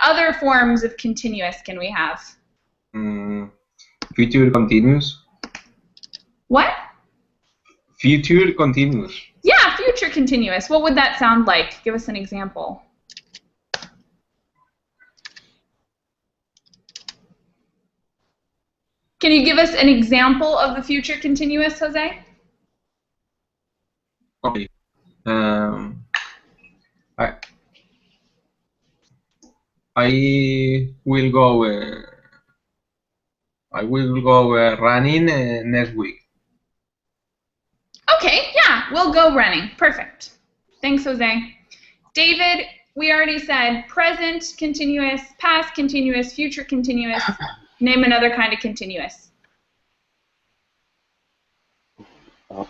other forms of continuous can we have? Future continuous. What? Future continuous. Yeah, future continuous. What would that sound like? Give us an example. Can you give us an example of the future continuous, Jose? Okay. I will go. I will go running next week. Okay, yeah, we'll go running. Perfect. Thanks, Jose. David, we already said present continuous, past continuous, future continuous. Name another kind of continuous. Oh,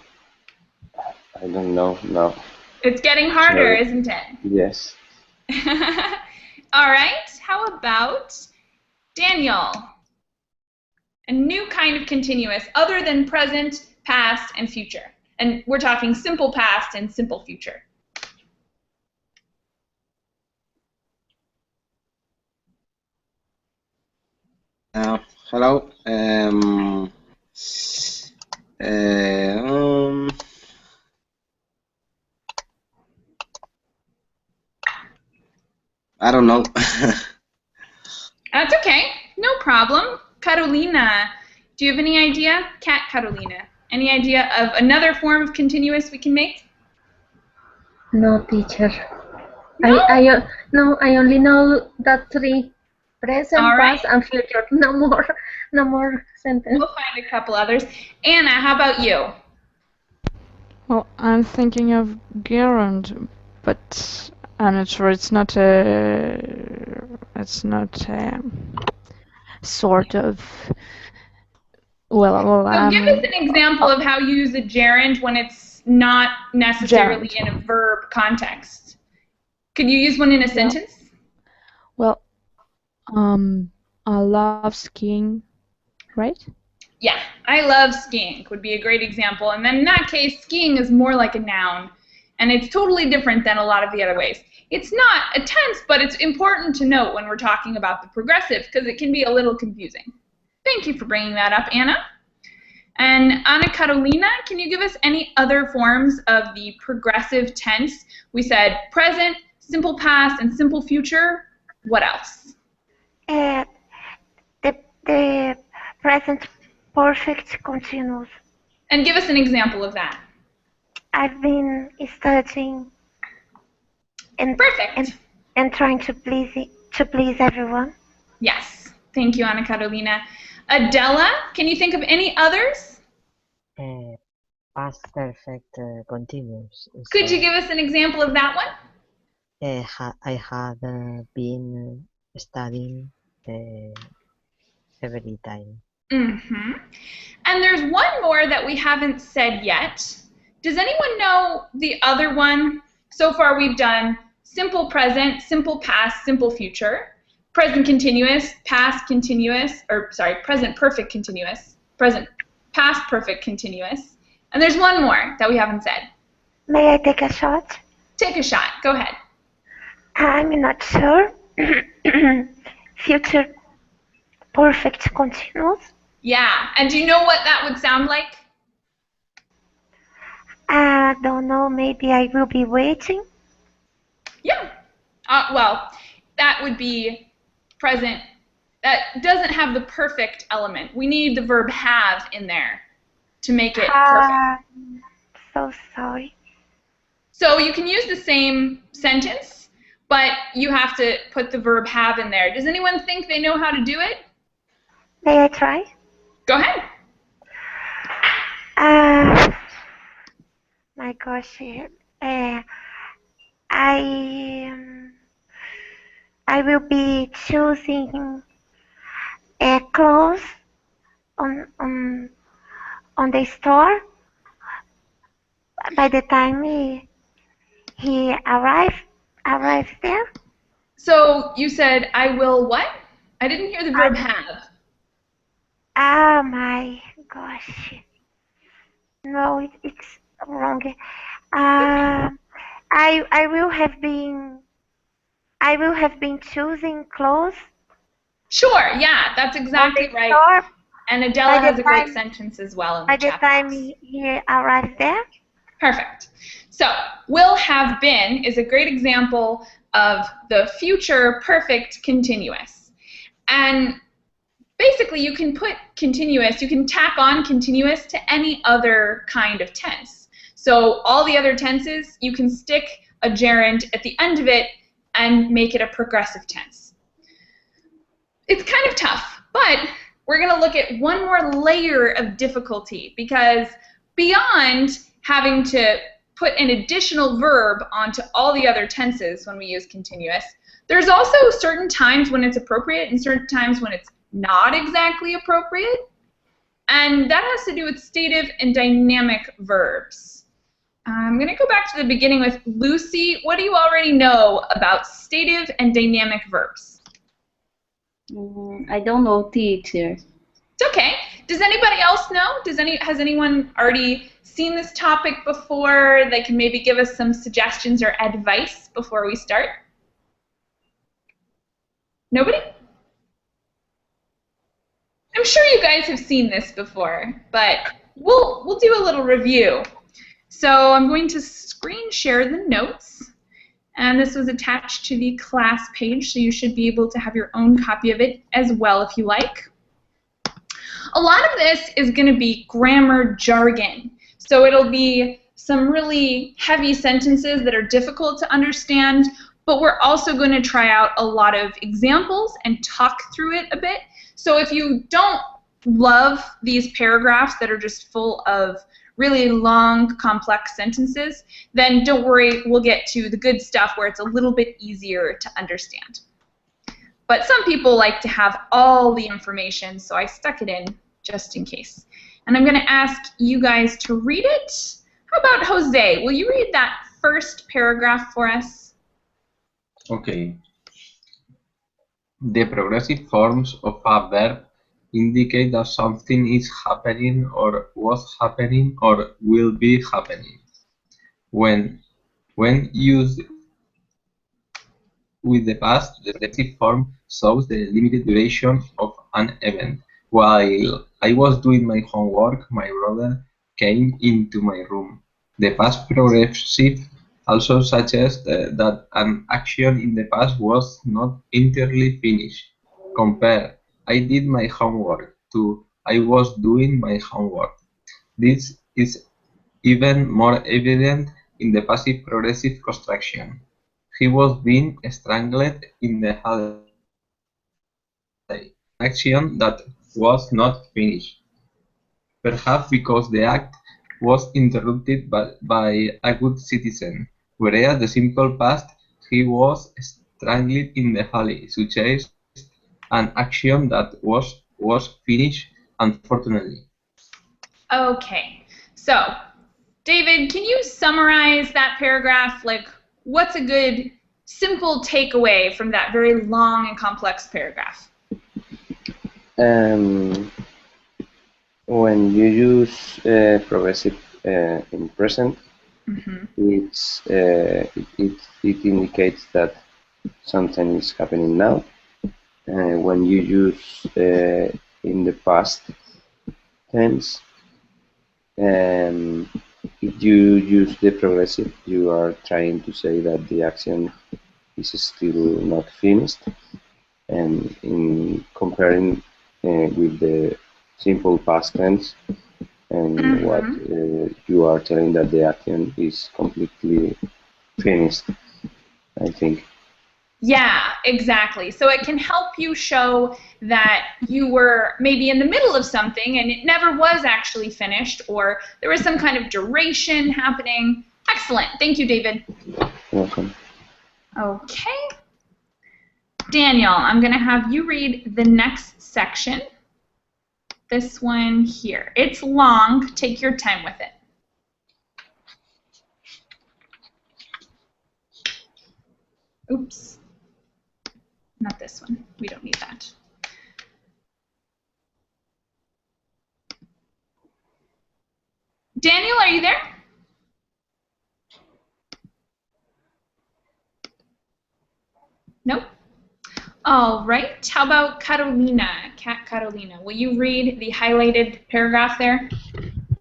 I don't know. No. It's getting harder, Sorry. isn't it? Yes. All right, how about Daniel? A new kind of continuous other than present, past, and future. And we're talking simple past and simple future. Hello. I don't know. That's okay. No problem. Carolina, do you have any idea? Cat Carolina. Any idea of another form of continuous we can make? No, teacher. No? I only know that three: present, All right. past, and future. No more sentence. We'll find a couple others. Anna, how about you? Well, I'm thinking of gerund, but I'm not sure. It's not a. It's not a sort of. Well. So give us an example of how you use a gerund when it's not necessarily Gerund. in a verb context. Could you use one in a sentence? Well, I love skiing, right? Yeah, I love skiing would be a great example. And then in that case, skiing is more like a noun. And it's totally different than a lot of the other ways. It's not a tense, but it's important to note when we're talking about the progressive because it can be a little confusing. Thank you for bringing that up, Anna. And Ana Carolina, can you give us any other forms of the progressive tense? We said present, simple past, and simple future. What else? The present perfect continuous. And give us an example of that. I've been studying and Perfect. and trying to please everyone. Yes. Thank you, Ana Carolina. Adela, can you think of any others? Past perfect continuous. Could you give us an example of that one? I have been studying every time. Mm-hmm. And there's one more that we haven't said yet. Does anyone know the other one? So far we've done simple present, simple past, simple future, present continuous, past continuous, or sorry, present perfect continuous, present past perfect continuous. And there's one more that we haven't said. May I take a shot? Take a shot. Go ahead. I'm not sure. Future perfect continuous. Yeah. And do you know what that would sound like? I don't know. Maybe I will be waiting. Yeah. Well, that would be present. That doesn't have the perfect element. We need the verb have in there to make it perfect. So sorry. So you can use the same sentence, but you have to put the verb have in there. Does anyone think they know how to do it? May I try? Go ahead. My gosh. I will be choosing clothes on the store. By the time he arrives there. So you said I will what? I didn't hear the verb have. Oh my gosh. No, it's wrong. I will have been I will have been choosing clothes Sure, yeah, that's on exactly the right. store And by Adela the has a great time sentence as well in by the the chat time box. he arrives there. Perfect. So, will have been is a great example of the future perfect continuous. And basically, you can put continuous, you can tack on continuous to any other kind of tense. So, all the other tenses, you can stick a gerund at the end of it and make it a progressive tense. It's kind of tough, but we're going to look at one more layer of difficulty because beyond having to put an additional verb onto all the other tenses when we use continuous, there's also certain times when it's appropriate and certain times when it's not exactly appropriate. And that has to do with stative and dynamic verbs. I'm going to go back to the beginning with Lucy. What do you already know about stative and dynamic verbs? I don't know, teacher. It's okay. Does anybody else know? Has anyone already seen this topic before? They can maybe give us some suggestions or advice before we start. Nobody? I'm sure you guys have seen this before, but we'll do a little review. So I'm going to screen share the notes, and this was attached to the class page, so you should be able to have your own copy of it as well if you like. A lot of this is going to be grammar jargon. So it'll be some really heavy sentences that are difficult to understand, but we're also going to try out a lot of examples and talk through it a bit. So if you don't love these paragraphs that are just full of really long, complex sentences, then don't worry, we'll get to the good stuff where it's a little bit easier to understand. But some people like to have all the information, so I stuck it in just in case. And I'm going to ask you guys to read it. How about Jose? Will you read that first paragraph for us? Okay. The progressive forms of a verb indicate that something is happening or was happening or will be happening. When used with the past, the progressive form shows the limited duration of an event. While I was doing my homework, my brother came into my room. The past progressive also suggests that an action in the past was not entirely finished. Compare I did my homework to I was doing my homework. This is even more evident in the passive progressive construction. He was being strangled in the hallway, an action that was not finished, perhaps because the act was interrupted by a good citizen, whereas the simple past, he was strangled in the hallway, suggests an action that was finished, unfortunately. Okay, so David, can you summarize that paragraph? Like, what's a good, simple takeaway from that very long and complex paragraph? When you use progressive in present, it indicates that something is happening now. When you use in the past tense, if you use the progressive, you are trying to say that the action is still not finished. And in comparing with the simple past tense, and what you are telling that the action is completely finished, I think. Yeah, exactly. So it can help you show that you were maybe in the middle of something and it never was actually finished, or there was some kind of duration happening. Excellent. Thank you, David. Welcome. Okay. Daniel, I'm going to have you read the next section. This one here. It's long. Take your time with it. Oops. Not this one. We don't need that. Daniel, are you there? Nope. All right. How about Carolina? Cat Carolina. Will you read the highlighted paragraph there?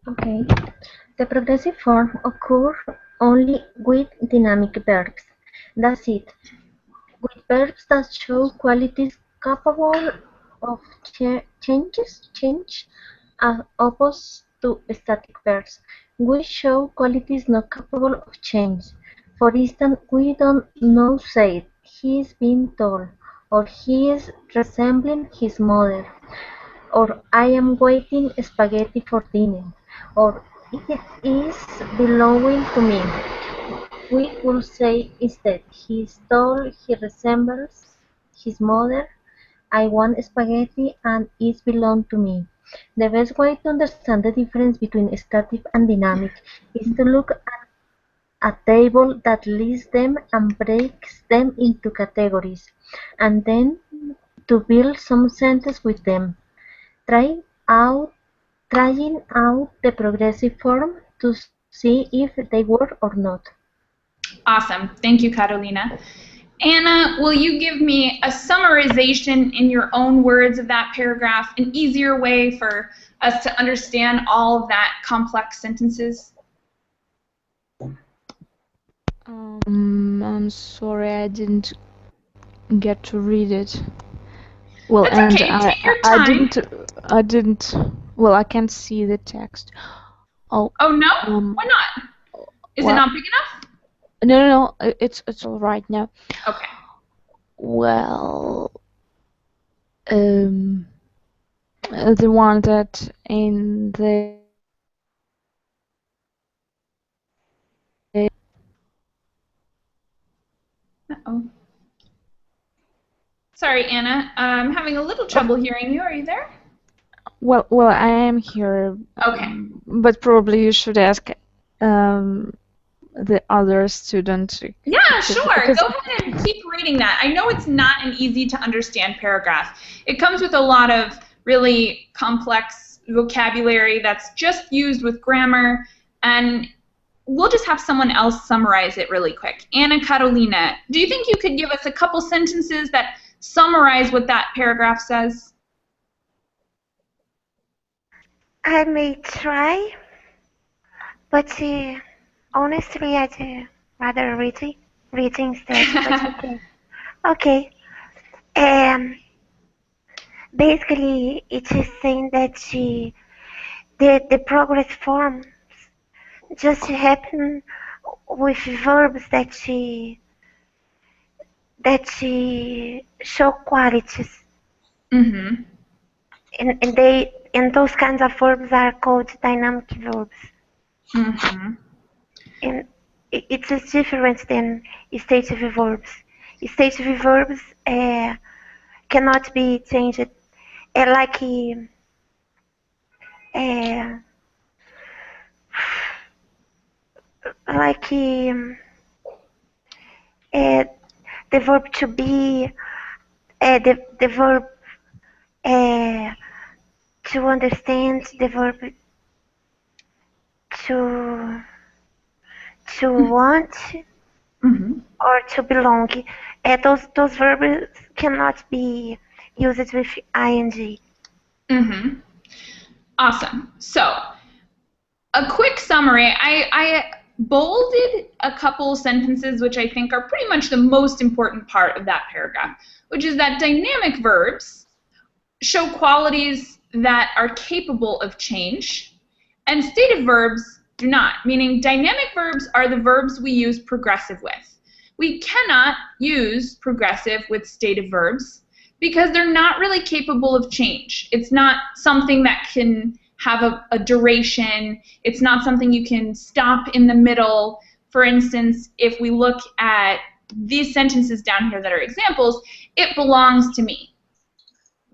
Okay. The progressive form occurs only with dynamic verbs. That's it. With verbs that show qualities capable of change as opposed to static verbs, we show qualities not capable of change. For instance, we don't know said, he is being told, or he is resembling his mother, or I am waiting spaghetti for dinner, or it is belonging to me. We could say instead, he is tall, he resembles his mother, I want spaghetti and it belongs to me. The best way to understand the difference between static and dynamic is to look at a table that lists them and breaks them into categories, and then to build some sentences with them. Try out Trying out the progressive form to see if they work or not. Awesome. Thank you, Carolina. Anna, will you give me a summarization in your own words of that paragraph, an easier way for us to understand all of that complex sentences? I'm sorry, I didn't get to read it. Well, That's and okay. Take your time. I didn't. Well, I can't see the text. Oh. Oh no? Why not? Is it not big enough? No. It's all right now. Okay. Well, the one that in the Uh-oh. Sorry, Anna. I'm having a little trouble hearing you. Are you there? Well, I am here. Okay. But probably you should ask the other student. Yeah, sure. Go ahead and keep reading that. I know it's not an easy to understand paragraph. It comes with a lot of really complex vocabulary that's just used with grammar, and we'll just have someone else summarize it really quick. Anna Carolina, do you think you could give us a couple sentences that summarize what that paragraph says? I may try, but honestly, I'd rather read instead. But okay. Basically, it is saying that the progress form just happen with verbs that show qualities. Mm-hmm. And those kinds of verbs are called dynamic verbs. Mm-hmm. And it's just different than stative verbs. Stative verbs cannot be changed, like the verb to be, the verb to understand, the verb to want, Mm-hmm. or to belong. Those verbs cannot be used with ing. Mm-hmm. Awesome. So, a quick summary. I bolded a couple sentences which I think are pretty much the most important part of that paragraph, which is that dynamic verbs show qualities that are capable of change, and stative verbs do not, meaning dynamic verbs are the verbs we use progressive with. We cannot use progressive with stative verbs because they're not really capable of change. It's not something that can have a duration. It's not something you can stop in the middle. For instance, if we look at these sentences down here that are examples, it belongs to me.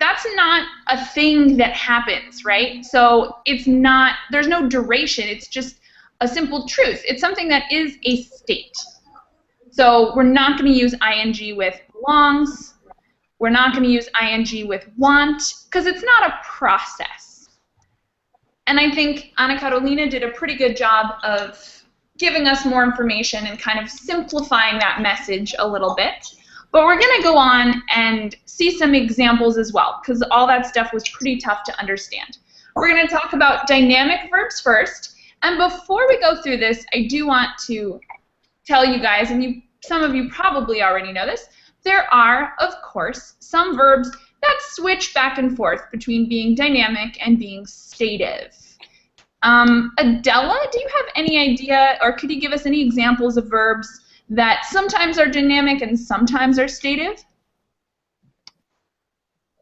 That's not a thing that happens, right? So it's not, there's no duration. It's just a simple truth. It's something that is a state. So we're not going to use ing with belongs. We're not going to use ing with want because it's not a process. And I think Ana Carolina did a pretty good job of giving us more information and kind of simplifying that message a little bit. But we're going to go on and see some examples as well, because all that stuff was pretty tough to understand. We're going to talk about dynamic verbs first. And before we go through this, I do want to tell you guys, and some of you probably already know this, there are, of course, some verbs that switch back and forth between being dynamic and being stative. Adela, do you have any idea, or could you give us any examples of verbs that sometimes are dynamic and sometimes are stative?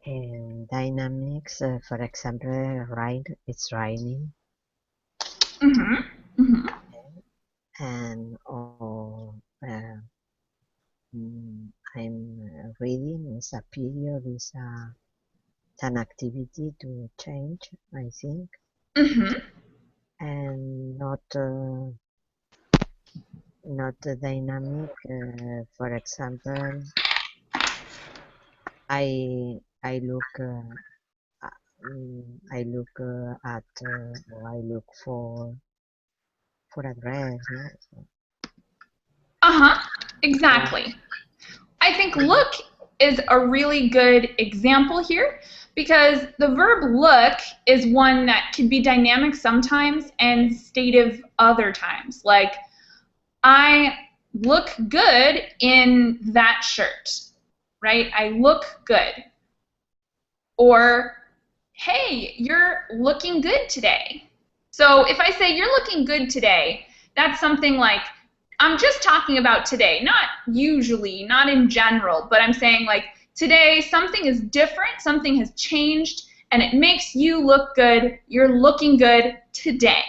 In dynamics, for example, it's raining, and I'm reading is a period, is an activity to change, I think, and not dynamic. For example, I look at or I look for a dress. No? Exactly. I think look is a really good example here, because the verb look is one that can be dynamic sometimes and stative other times. Like, I look good in that shirt, right? I look good. Or, hey, you're looking good today. So if I say you're looking good today, that's something like, I'm just talking about today, not usually, not in general, but I'm saying like today something is different, something has changed, and it makes you look good. You're looking good today.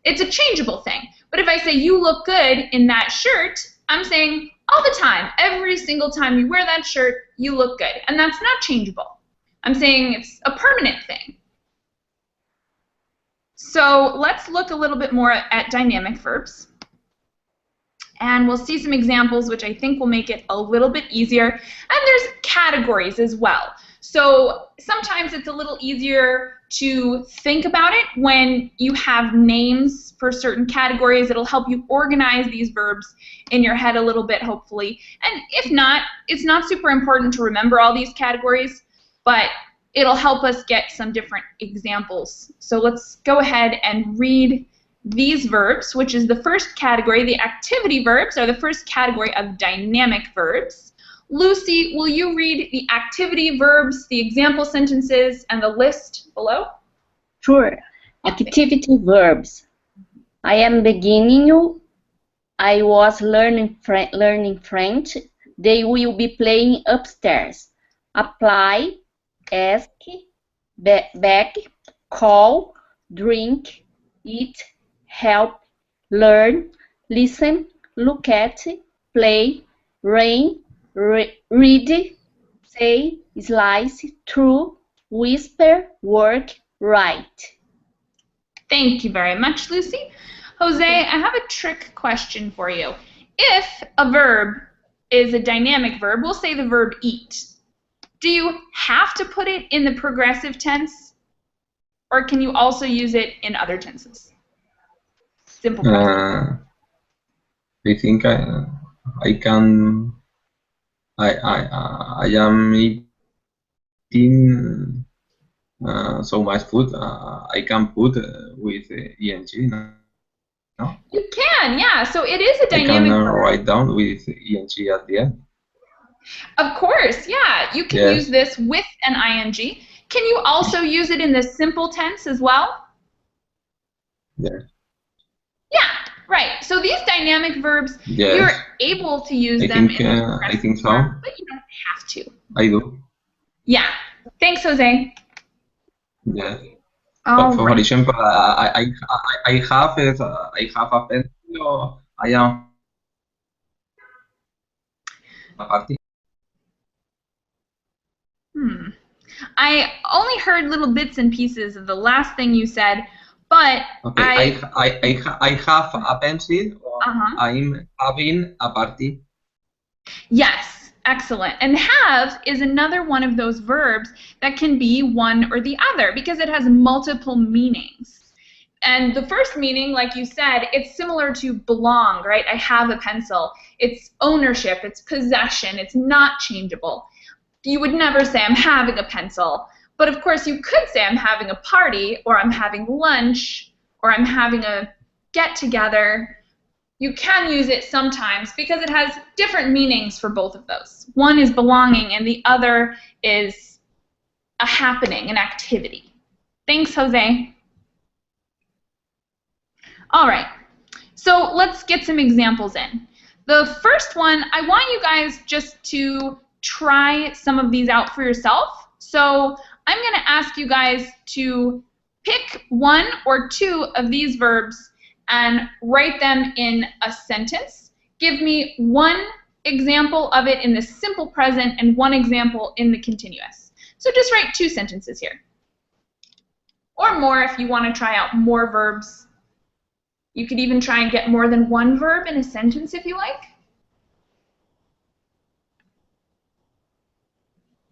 It's a changeable thing. But if I say you look good in that shirt, I'm saying all the time, every single time you wear that shirt, you look good. And that's not changeable. I'm saying it's a permanent thing. So let's look a little bit more at dynamic verbs. And we'll see some examples which I think will make it a little bit easier. And there's categories as well. So sometimes it's a little easier to think about it when you have names for certain categories. It'll help you organize these verbs in your head a little bit, hopefully. And if not, it's not super important to remember all these categories, but it'll help us get some different examples. So let's go ahead and read these verbs, which is the first category. The activity verbs are the first category of dynamic verbs. Lucy, will you read the activity verbs, the example sentences, and the list below? Sure. Activity verbs. I am beginning. I was learning French. They will be playing upstairs. Apply, ask, back, call, drink, eat, help, learn, listen, look at, play, rain, read, say, slice, through, whisper, work, write. Thank you very much, Lucy. Jose, I have a trick question for you. If a verb is a dynamic verb, we'll say the verb eat. Do you have to put it in the progressive tense, or can you also use it in other tenses? Simple question. I think I can. I am eating so much food. I can put with ing. No? You can, yeah. So it is a dynamic I can verb. write down with ing at the end. Of course, yeah. You can use this with an ing. Can you also use it in the simple tense as well? Yeah. Yeah, right. So these dynamic verbs, you're able to use them in the I think so. form, but you don't have to. I do. Yeah. Thanks, Jose. Yes. For example, I have a pencil. I am a party. I only heard little bits and pieces of the last thing you said, but okay, I have a pencil. I'm having a party. Yes, excellent. And have is another one of those verbs that can be one or the other because it has multiple meanings. And the first meaning, like you said, it's similar to belong, right? I have a pencil. It's ownership, it's possession, it's not changeable. You would never say I'm having a pencil. But of course you could say I'm having a party, or I'm having lunch, or I'm having a get-together. You can use it sometimes because it has different meanings for both of those. One is belonging and the other is a happening, an activity. Thanks, Jose. All right, so let's get some examples in. The first one, I want you guys just to try some of these out for yourself. So I'm going to ask you guys to pick one or two of these verbs and write them in a sentence. Give me one example of it in the simple present and one example in the continuous. So just write 2 sentences here. Or more if you want to try out more verbs. You could even try and get more than one verb in a sentence if you like.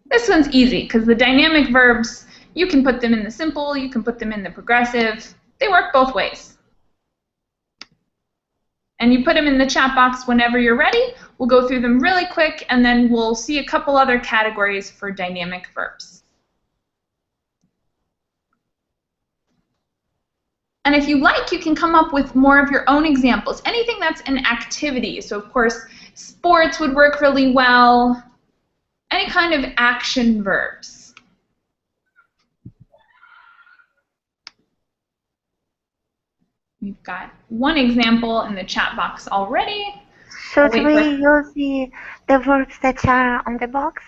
This one's easy because the dynamic verbs, you can put them in the simple, you can put them in the progressive. They work both ways. And you put them in the chat box whenever you're ready. We'll go through them really quick and then we'll see a couple other categories for dynamic verbs. And if you like, you can come up with more of your own examples. Anything that's an activity. So of course, sports would work really well. Any kind of action verbs. We've got one example in the chat box already. Should we use the verbs that are on the box?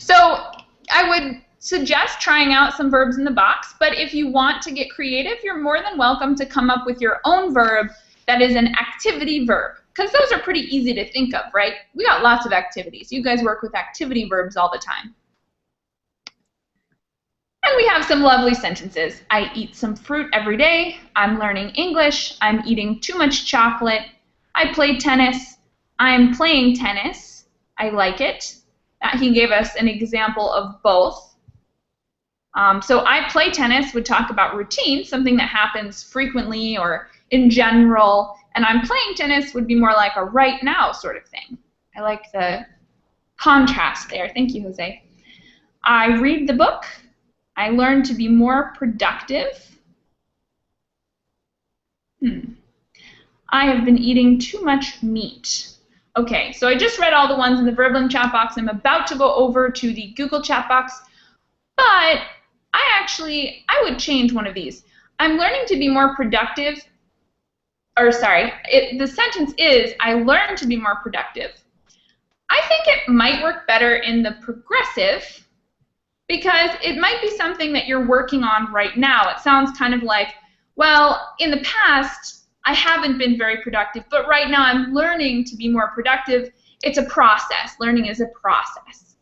So I would suggest trying out some verbs in the box, but if you want to get creative, you're more than welcome to come up with your own verb that is an activity verb, because those are pretty easy to think of, right? We got lots of activities. You guys work with activity verbs all the time. And we have some lovely sentences. I eat some fruit every day. I'm learning English. I'm eating too much chocolate. I play tennis. I'm playing tennis. I like it. He gave us an example of both. So I play tennis would talk about routine, something that happens frequently or in general, and I'm playing tennis would be more like a right now sort of thing. I like the contrast there. Thank you, Jose. I read the book. I learn to be more productive. I have been eating too much meat. Okay, so I just read all the ones in the Verbling chat box. I'm about to go over to the Google chat box, but I would change one of these. I'm learning to be more productive, or sorry, the sentence is, I learn to be more productive. I think it might work better in the progressive because it might be something that you're working on right now. It sounds kind of like, well, in the past, I haven't been very productive, but right now I'm learning to be more productive. It's a process. Learning is a process.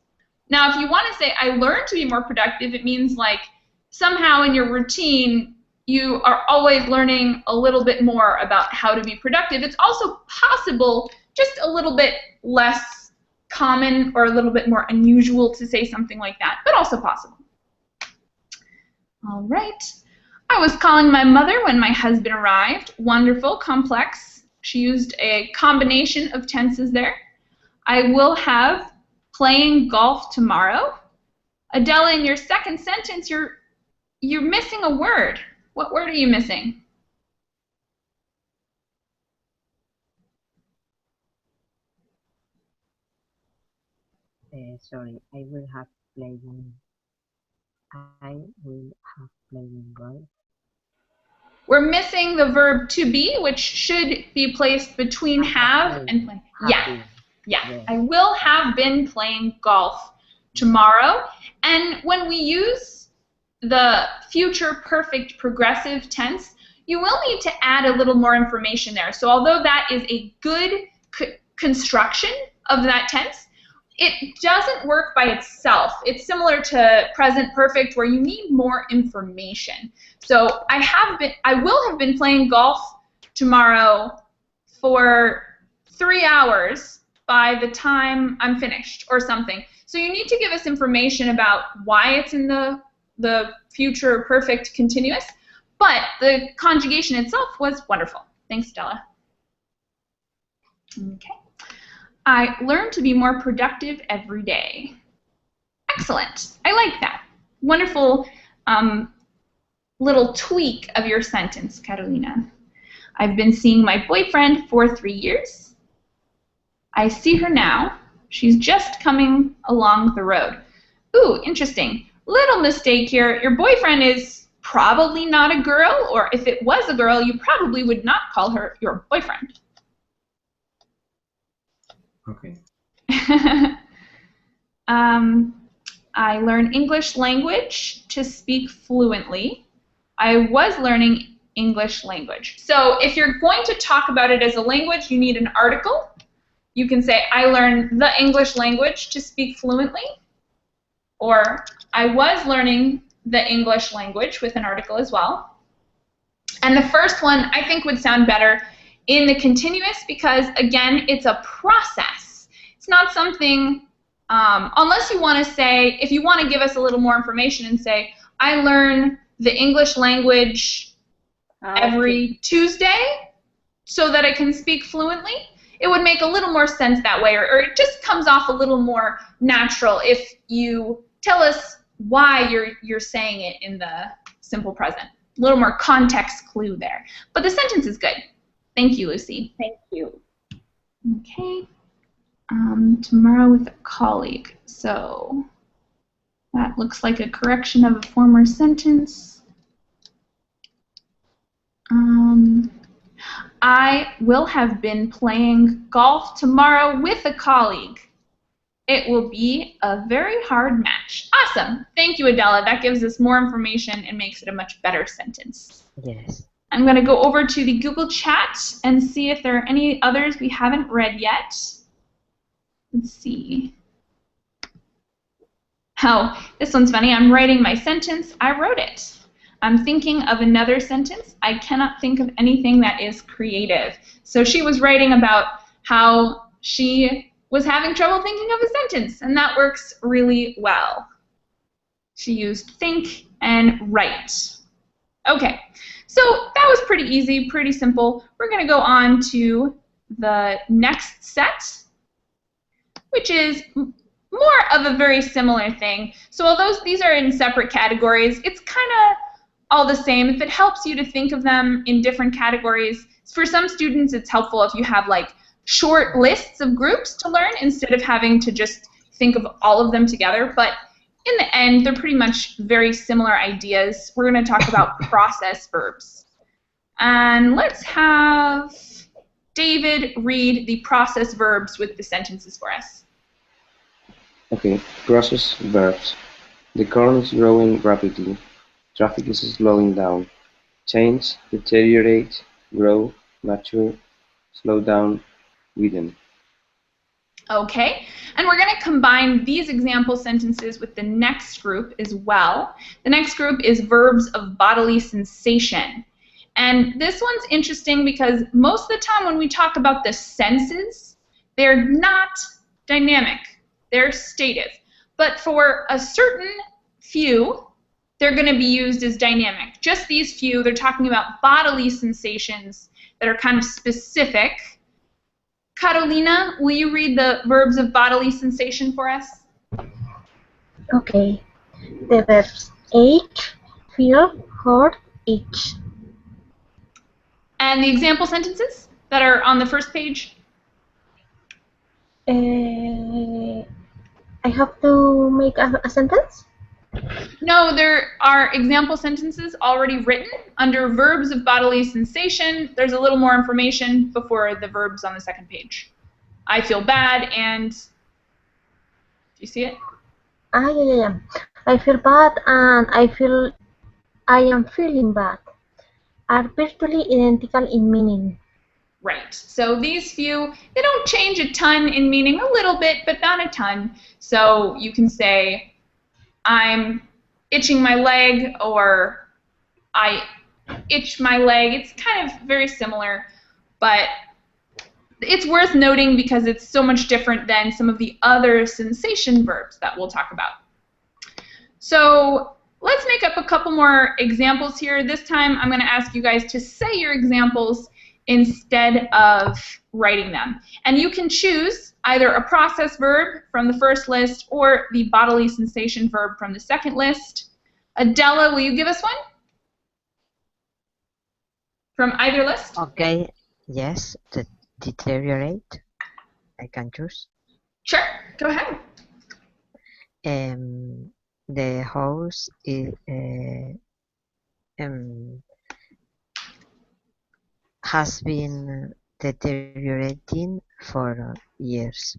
Now, if you want to say, I learned to be more productive, it means like somehow in your routine, you are always learning a little bit more about how to be productive. It's also possible, just a little bit less common or a little bit more unusual to say something like that, but also possible. All right. I was calling my mother when my husband arrived. Wonderful, complex. She used a combination of tenses there. I will have playing golf tomorrow. Adela, in your second sentence, you're missing a word. What word are you missing? Sorry, I will have playing. I will have playing golf. We're missing the verb to be, which should be placed between have and play. Yeah. I will have been playing golf tomorrow. And when we use the future perfect progressive tense, you will need to add a little more information there. So although that is a good construction of that tense, it doesn't work by itself. It's similar to present perfect where you need more information. So I will have been playing golf tomorrow for 3 hours by the time I'm finished or something. So you need to give us information about why it's in the future perfect continuous, But the conjugation itself was wonderful. Thanks, Stella. Okay. I learn to be more productive every day. Excellent. I like that. Wonderful little tweak of your sentence, Carolina. I've been seeing my boyfriend for 3 years. I see her now. She's just coming along the road. Ooh, interesting. Little mistake here. Your boyfriend is probably not a girl, or if it was a girl, you probably would not call her your boyfriend. Okay. I learn English language to speak fluently. I was learning English language. So if you're going to talk about it as a language, you need an article. You can say, I learned the English language to speak fluently. Or, I was learning the English language with an article as well. And the first one, I think, would sound better in the continuous because, again, it's a process. It's not something, unless you want to say, if you want to give us a little more information and say, I learn the English language every Tuesday so that I can speak fluently, it would make a little more sense that way, or it just comes off a little more natural if you tell us why you're saying it in the simple present. A little more context clue there. But the sentence is good. Thank you, Lucy. Thank you. Okay. Tomorrow with a colleague. So that looks like a correction of a former sentence. I will have been playing golf tomorrow with a colleague. It will be a very hard match. Awesome. Thank you, Adela. That gives us more information and makes it a much better sentence. Yes. I'm going to go over to the Google chat and see if there are any others we haven't read yet. Let's see. Oh, this one's funny. I'm writing my sentence. I wrote it. I'm thinking of another sentence. I cannot think of anything that is creative. So she was writing about how she was having trouble thinking of a sentence, and that works really well. She used think and write. Okay, so that was pretty easy, pretty simple. We're going to go on to the next set, which is more of a very similar thing. So although these are in separate categories, it's kind of all the same. If it helps you to think of them in different categories, for some students it's helpful if you have like short lists of groups to learn instead of having to just think of all of them together. But in the end, they're pretty much very similar ideas. We're going to talk about process verbs. And let's have David read the process verbs with the sentences for us. Okay, process verbs. The corn is growing rapidly. Traffic is slowing down. Change, deteriorate, grow, mature, slow down, weaken. Okay, and we're going to combine these example sentences with the next group as well. The next group is verbs of bodily sensation. And this one's interesting because most of the time when we talk about the senses, they're not dynamic. They're stative. But for a certain few, they're going to be used as dynamic. Just these few, they're talking about bodily sensations that are kind of specific. Carolina, will you read the verbs of bodily sensation for us? Okay. The verbs ache, feel, hurt, itch. And the example sentences that are on the first page? I have to make a sentence? No, there are example sentences already written under verbs of bodily sensation. There's a little more information before the verbs on the second page. I feel bad and... Do you see it? Yeah. I feel bad and I am feeling bad are virtually identical in meaning. Right. So these few, they don't change a ton in meaning, a little bit, but not a ton. So you can say, I'm itching my leg, or I itch my leg. It's kind of very similar, but it's worth noting because it's so much different than some of the other sensation verbs that we'll talk about. So let's make up a couple more examples here. This time I'm going to ask you guys to say your examples instead of writing them. And you can choose either a process verb from the first list or the bodily sensation verb from the second list. Adela, will you give us one? From either list? Okay, yes, to deteriorate. I can choose. Sure, go ahead. The house is, has been deteriorating for years.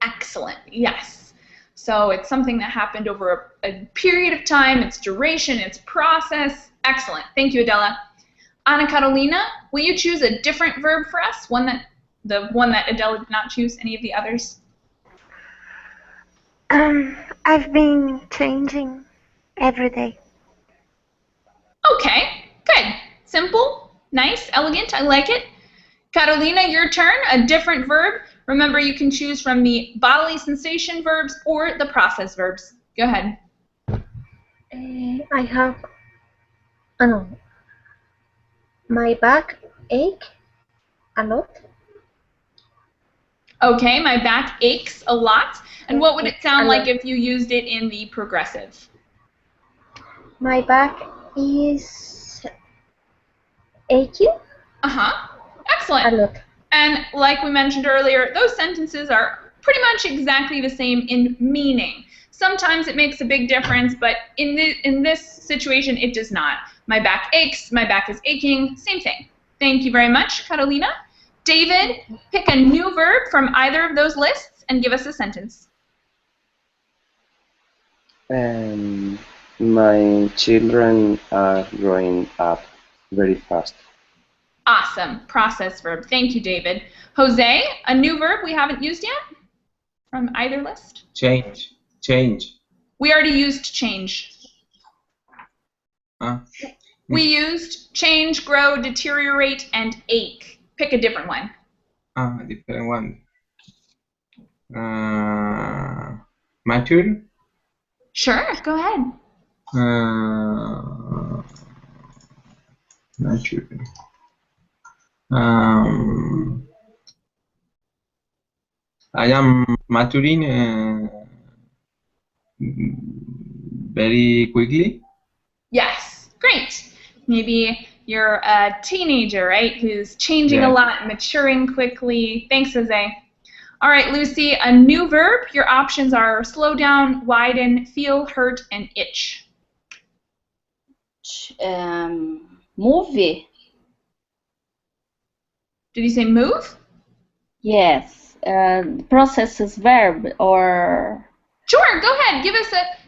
Excellent, yes. So it's something that happened over a period of time, its duration, its process. Excellent, thank you, Adela. Ana Carolina, will you choose a different verb for us? The one that Adela did not choose, any of the others? I've been changing every day. Okay, good. Simple, nice, elegant, I like it. Carolina, your turn, a different verb. Remember, you can choose from the bodily sensation verbs or the process verbs. Go ahead. I have, my back ache a lot. Okay, my back aches a lot. And what would it sound like if you used it in the progressive? My back is aching. Excellent. A lot. And like we mentioned earlier, those sentences are pretty much exactly the same in meaning. Sometimes it makes a big difference, but in this situation, it does not. My back aches, my back is aching, same thing. Thank you very much, Carolina. David, pick a new verb from either of those lists and give us a sentence. My children are growing up very fast. Awesome. Process verb. Thank you, David. Jose, a new verb we haven't used yet from either list? Change. Change. We already used change. We used change, grow, deteriorate, and ache. Pick a different one. Different one. Mature? Sure, go ahead. Mature. I am maturing very quickly. Yes, great. Maybe you're a teenager, right, who's changing a lot, maturing quickly. Thanks, Jose. All right, Lucy, a new verb. Your options are slow down, widen, feel, hurt, and itch. Movie. Did you say move? Yes. Processes verb or... Sure, go ahead.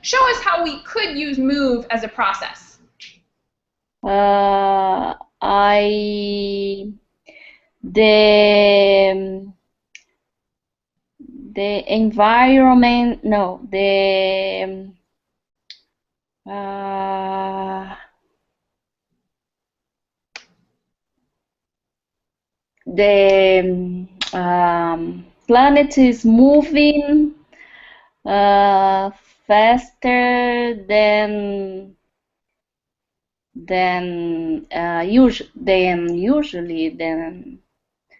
Show us how we could use move as a process. The environment, no, the planet is moving faster than usually.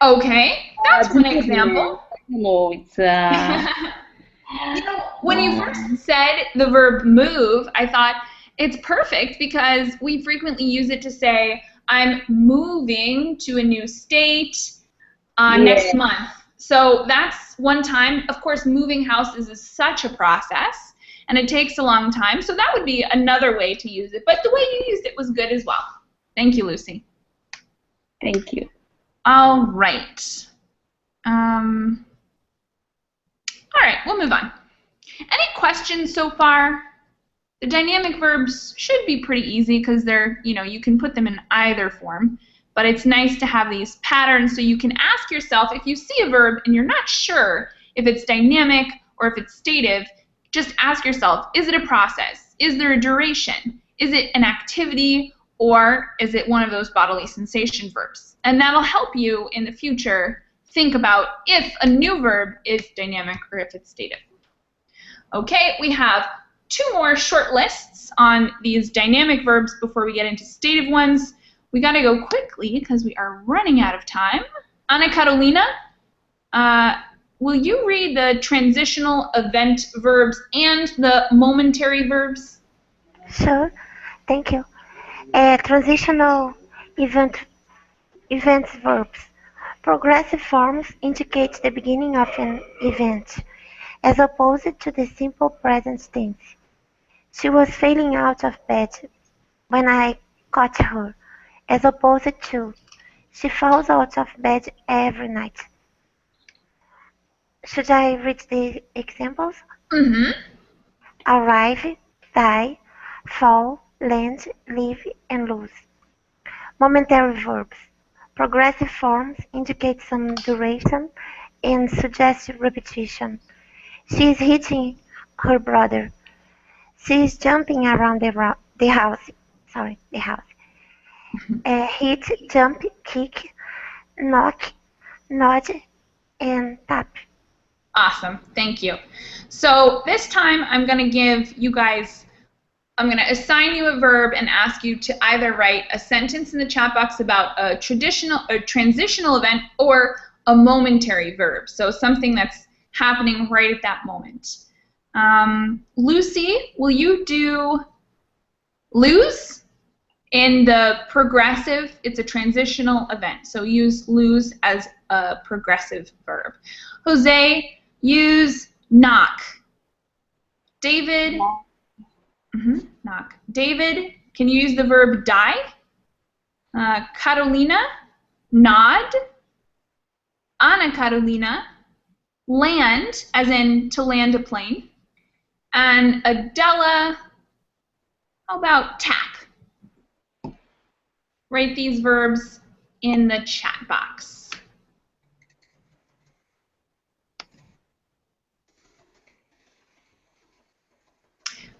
Okay, that's one example. No, it's when you first said the verb move, I thought it's perfect because we frequently use it to say I'm moving to a new state next month. So that's one time. Of course, moving houses is such a process, and it takes a long time. So that would be another way to use it. But the way you used it was good as well. Thank you, Lucy. Thank you. All right. All right, we'll move on. Any questions so far? The dynamic verbs should be pretty easy because they're, you can put them in either form. But it's nice to have these patterns so you can ask yourself, if you see a verb and you're not sure if it's dynamic or if it's stative, just ask yourself, is it a process? Is there a duration? Is it an activity? Or is it one of those bodily sensation verbs? And that'll help you in the future think about if a new verb is dynamic or if it's stative. Okay, we have two more short lists. points on these dynamic verbs before we get into stative ones. We got to go quickly because we are running out of time. Ana Carolina, will you read the transitional event verbs and the momentary verbs? Sure, thank you. Transitional events verbs. Progressive forms indicate the beginning of an event, as opposed to the simple present tense. She was falling out of bed when I caught her, as opposed to she falls out of bed every night. Should I read the examples? Mm-hmm. Arrive, die, fall, land, live, and lose. Momentary verbs. Progressive forms indicate some duration and suggest repetition. She is hitting her brother. She is jumping around the house. The house. Hit, jump, kick, knock, nod, and tap. Awesome, thank you. So this time I'm going to give you guys, I'm going to assign you a verb and ask you to either write a sentence in the chat box about a transitional event or a momentary verb, so something that's happening right at that moment. Lucy, will you do lose? In the progressive, it's a transitional event, so use lose as a progressive verb. Jose, use knock. David, knock. David, can you use the verb die? Carolina, nod. Ana Carolina, land, as in to land a plane. And Adela, how about tap? Write these verbs in the chat box.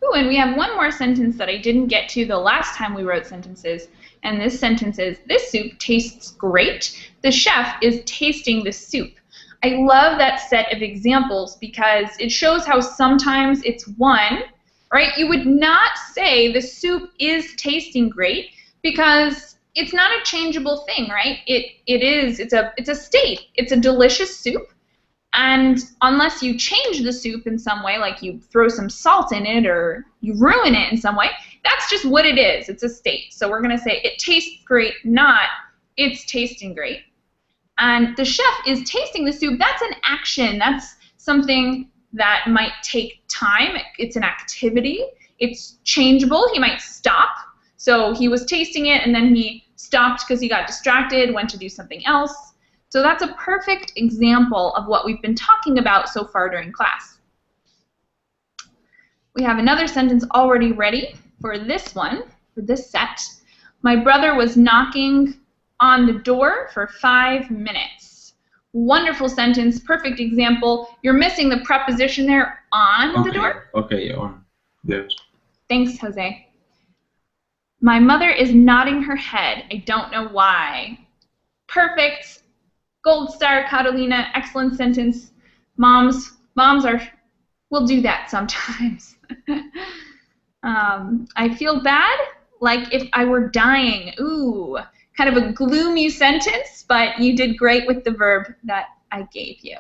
Ooh, and we have one more sentence that I didn't get to the last time we wrote sentences, and this sentence is, this soup tastes great. The chef is tasting the soup. I love that set of examples because it shows how sometimes it's one, right? You would not say the soup is tasting great because it's not a changeable thing, right? It's a state. It's a delicious soup. And unless you change the soup in some way, like you throw some salt in it or you ruin it in some way, that's just what it is. It's a state. So we're going to say it tastes great, not it's tasting great. And the chef is tasting the soup. That's an action. That's something that might take time. It's an activity. It's changeable. He might stop. So he was tasting it, and then he stopped because he got distracted, went to do something else. So that's a perfect example of what we've been talking about so far during class. We have another sentence already ready for this one, for this set. My brother was knocking on the door for 5 minutes. Wonderful sentence, perfect example. You're missing the preposition there, on the door. Okay, on. Yes. Thanks, Jose. My mother is nodding her head. I don't know why. Perfect. Gold star, Catalina. Excellent sentence. Moms will do that sometimes. I feel bad, like if I were dying. Ooh, kind of a gloomy sentence, but you did great with the verb that I gave you.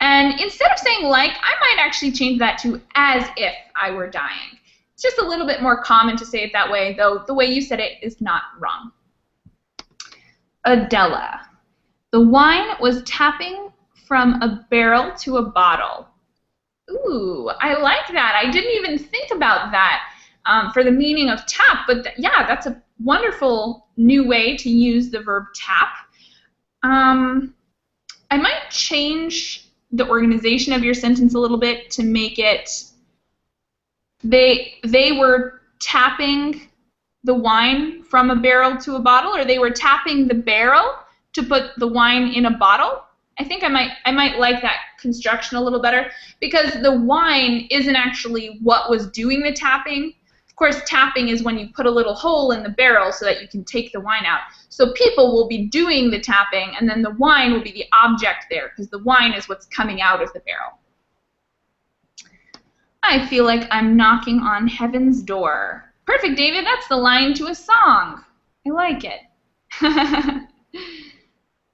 And instead of saying like, I might actually change that to as if I were dying. It's just a little bit more common to say it that way, though the way you said it is not wrong. Adela. The wine was tapping from a barrel to a bottle. Ooh, I like that. I didn't even think about that for the meaning of tap, but yeah, that's a wonderful new way to use the verb tap. I might change the organization of your sentence a little bit to make it they were tapping the wine from a barrel to a bottle, or they were tapping the barrel to put the wine in a bottle. I think I might like that construction a little better because the wine isn't actually what was doing the tapping. Of course, tapping is when you put a little hole in the barrel so that you can take the wine out. So people will be doing the tapping, and then the wine will be the object there because the wine is what's coming out of the barrel. I I feel like I'm knocking on heaven's door. Perfect, David. That's the line to a song. I like it.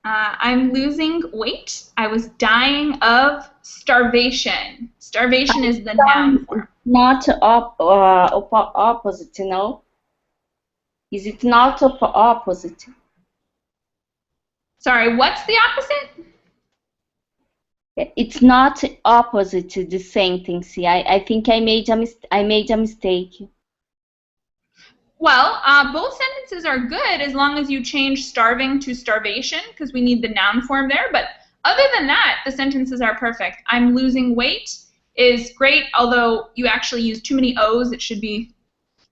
I'm losing weight. I was dying of starvation. Starvation is the noun form. Not opposite, no? Is it not opposite? Sorry, what's the opposite? It's not opposite to the sentence. I think I made a mistake. Well, both sentences are good as long as you change starving to starvation, because we need the noun form there. But other than that, the sentences are perfect. I'm losing weight is great, although you actually use too many O's. It should be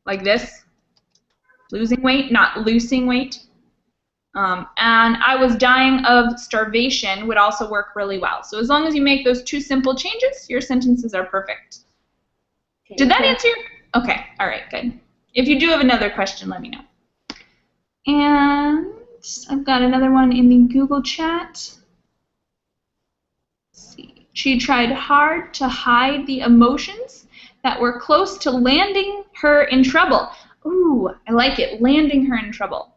like this. Losing weight, not losing weight. And I was dying of starvation would also work really well. So as long as you make those two simple changes, your sentences are perfect. Did that answer your... Okay, all right, good. If you do have another question, let me know. And I've got another one in the Google chat. Let's see. She tried hard to hide the emotions that were close to landing her in trouble. Ooh, I like it, landing her in trouble.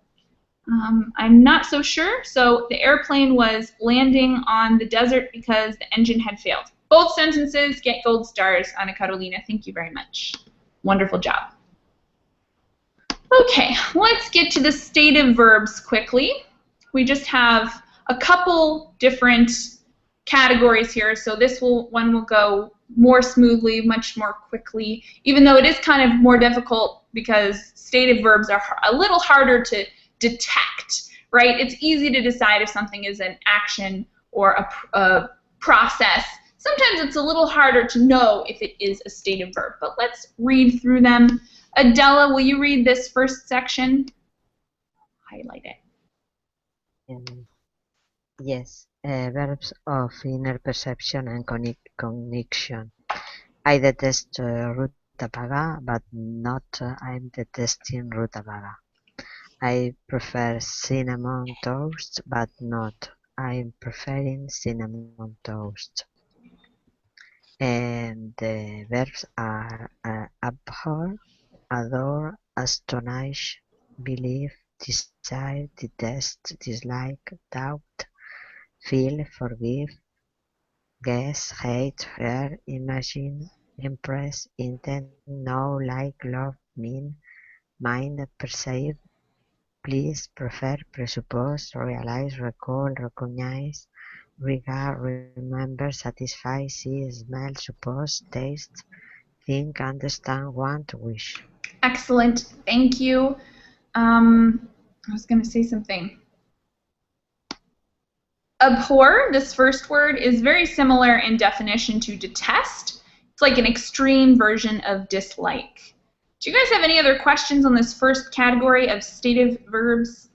I'm not so sure. So the airplane was landing on the desert because the engine had failed. Both sentences get gold stars, Ana Carolina. Thank you very much. Wonderful job. Okay, let's get to the stative verbs quickly. We just have a couple different categories here, so this one will go more smoothly, much more quickly, even though it is kind of more difficult because stative verbs are a little harder to detect, right? It's easy to decide if something is an action or a process. Sometimes it's a little harder to know if it is a stative verb, but let's read through them. Adela, will you read this first section? Highlight it. Yes, verbs of inner perception and cognition. I detest rutabaga, but not I'm detesting rutabaga. I prefer cinnamon toast, but not I'm preferring cinnamon toast. And the verbs are abhor, adore, astonish, believe, desire, detest, dislike, doubt, feel, forgive, guess, hate, fear, imagine, impress, intend, know, like, love, mean, mind, perceive, please, prefer, presuppose, realize, recall, recognize, regard, remember, satisfy, see, smell, suppose, taste, think, understand, want, wish. Excellent. Thank you. I was going to say something. Abhor, this first word, is very similar in definition to detest. It's like an extreme version of dislike. Do you guys have any other questions on this first category of stative verbs?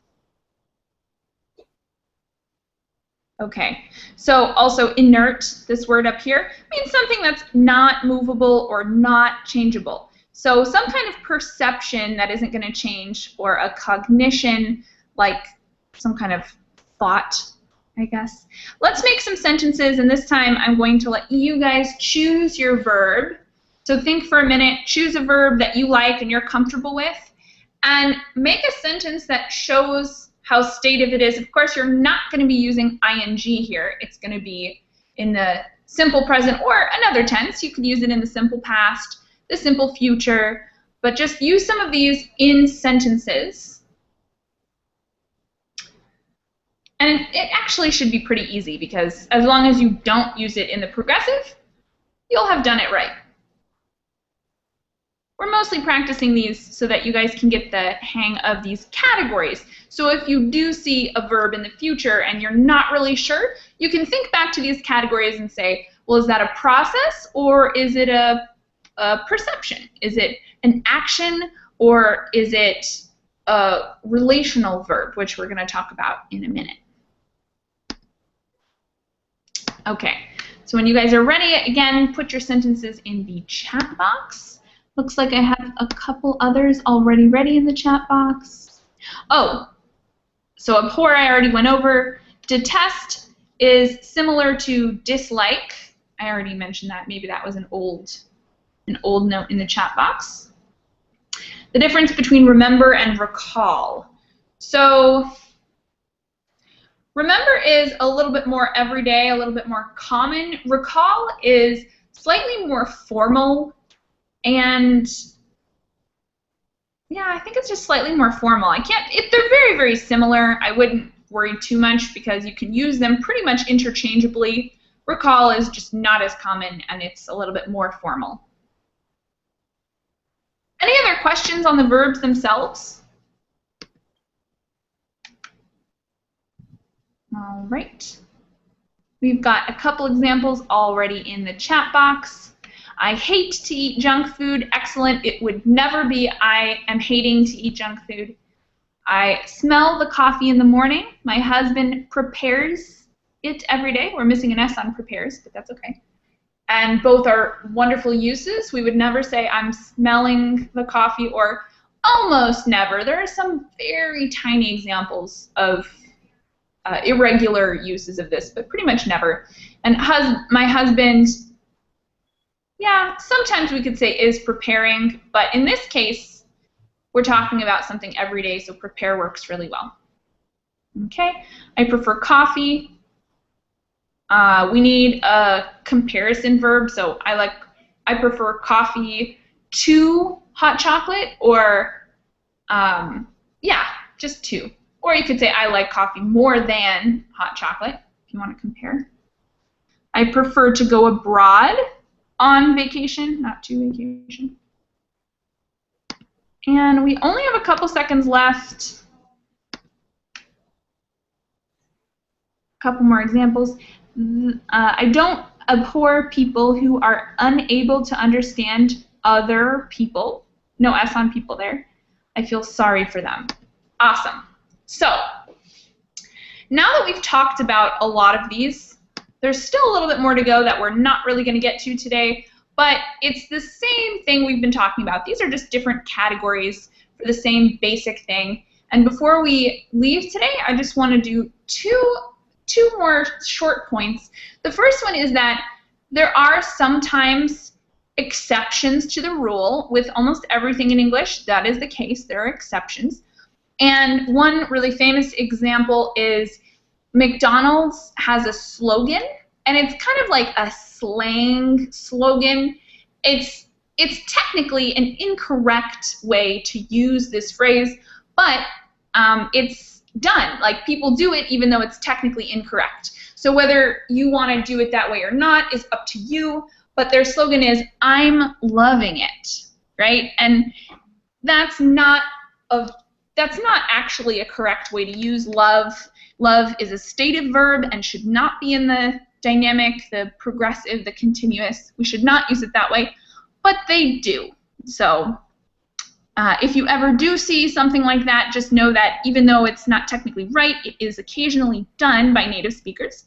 Okay, so also inert, this word up here, means something that's not movable or not changeable. So some kind of perception that isn't going to change, or a cognition, like some kind of thought, I guess. Let's make some sentences, and this time I'm going to let you guys choose your verb. So think for a minute, choose a verb that you like and you're comfortable with, and make a sentence that shows how stative it is. Of course, you're not going to be using ing here. It's going to be in the simple present or another tense. You could use it in the simple past, the simple future, but just use some of these in sentences. And it actually should be pretty easy because as long as you don't use it in the progressive, you'll have done it right. We're mostly practicing these so that you guys can get the hang of these categories. So if you do see a verb in the future and you're not really sure, you can think back to these categories and say, well, is that a process or is it a perception? Is it an action or is it a relational verb, which we're going to talk about in a minute. Okay, so when you guys are ready, again, put your sentences in the chat box. Looks like I have a couple others already ready in the chat box. Oh, so abhor I already went over. Detest is similar to dislike. I already mentioned that. Maybe that was an old an old note in the chat box. The difference between remember and recall. So remember is a little bit more everyday, a little bit more common. Recall is slightly more formal, and yeah, I think it's just slightly more formal. They're very, very similar. I wouldn't worry too much because you can use them pretty much interchangeably. Recall is just not as common, and it's a little bit more formal. Any other questions on the verbs themselves? All right. We've got a couple examples already in the chat box. I hate to eat junk food. Excellent. It would never be I am hating to eat junk food. I smell the coffee in the morning. My husband prepares it every day. We're missing an S on prepares, but that's okay. And both are wonderful uses. We would never say I'm smelling the coffee, or almost never. There are some very tiny examples of irregular uses of this, but pretty much never. And my husband, yeah, sometimes we could say is preparing, but in this case, we're talking about something every day, so prepare works really well. Okay, I prefer coffee. We need a comparison verb, so I prefer coffee to hot chocolate, or yeah, just to. Or you could say I like coffee more than hot chocolate if you want to compare. I prefer to go abroad on vacation, not to vacation. And we only have a couple seconds left. A couple more examples. I don't abhor people who are unable to understand other people. No S on people there. I feel sorry for them. Awesome. So, now that we've talked about a lot of these, there's still a little bit more to go that we're not really going to get to today, but it's the same thing we've been talking about. These are just different categories for the same basic thing. And before we leave today, I just want to do two more short points. The first one is that there are sometimes exceptions to the rule. With almost everything in English, that is the case. There are exceptions. And one really famous example is McDonald's has a slogan, and it's kind of like a slang slogan. It's technically an incorrect way to use this phrase, but it's done. Like, people do it even though it's technically incorrect. So whether you want to do it that way or not is up to you, but their slogan is, I'm loving it, right? And that's not actually a correct way to use love. Love is a stative verb and should not be in the dynamic, the progressive, the continuous. We should not use it that way, but they do. So if you ever do see something like that, just know that even though it's not technically right, it is occasionally done by native speakers.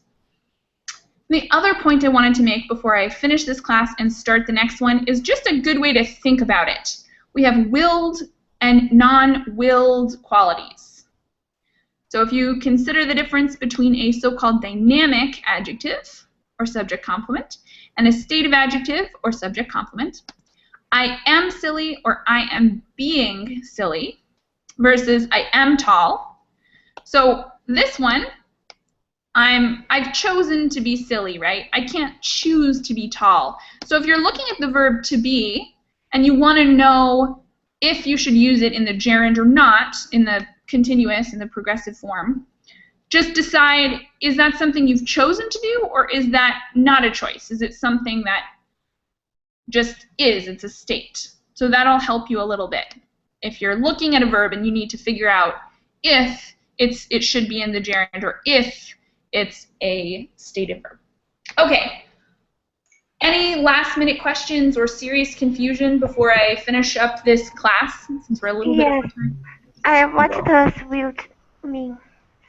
The other point I wanted to make before I finish this class and start the next one is just a good way to think about it. We have willed and non-willed qualities. So if you consider the difference between a so-called dynamic adjective, or subject complement, and a stative adjective, or subject complement, I am silly or I am being silly versus I am tall. So this one, I've chosen to be silly, right? I can't choose to be tall. So if you're looking at the verb to be, and you want to know if you should use it in the gerund or not, in the continuous, in the progressive form, just decide, is that something you've chosen to do, or is that not a choice? Is it something that just is? It's a state. So that'll help you a little bit. If you're looking at a verb and you need to figure out if it should be in the gerund or if it's a stative verb. Okay. Any last-minute questions or serious confusion before I finish up this class, since we're a little bit over time? What does will mean?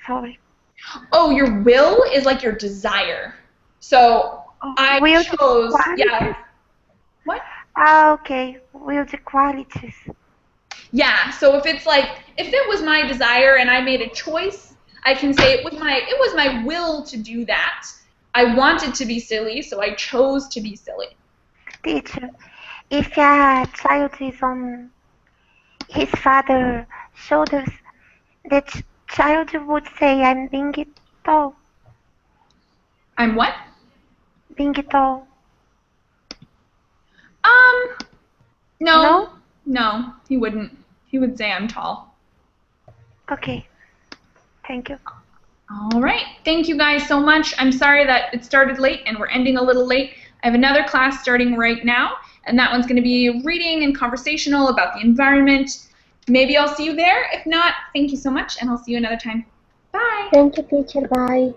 Sorry. Oh, your will is like your desire. So I chose, yeah. What? Okay, will the qualities. Yeah, so if it was my desire and I made a choice, I can say it was my will to do that. I wanted to be silly, so I chose to be silly. Teacher, If a child is on his father's shoulders, the child would say, I'm being tall. I'm what? Being tall. No. No? No, he wouldn't. He would say I'm tall. Okay. Thank you. All right. Thank you guys so much. I'm sorry that it started late and we're ending a little late. I have another class starting right now, and that one's going to be reading and conversational about the environment. Maybe I'll see you there. If not, thank you so much, and I'll see you another time. Bye. Thank you, teacher. Bye.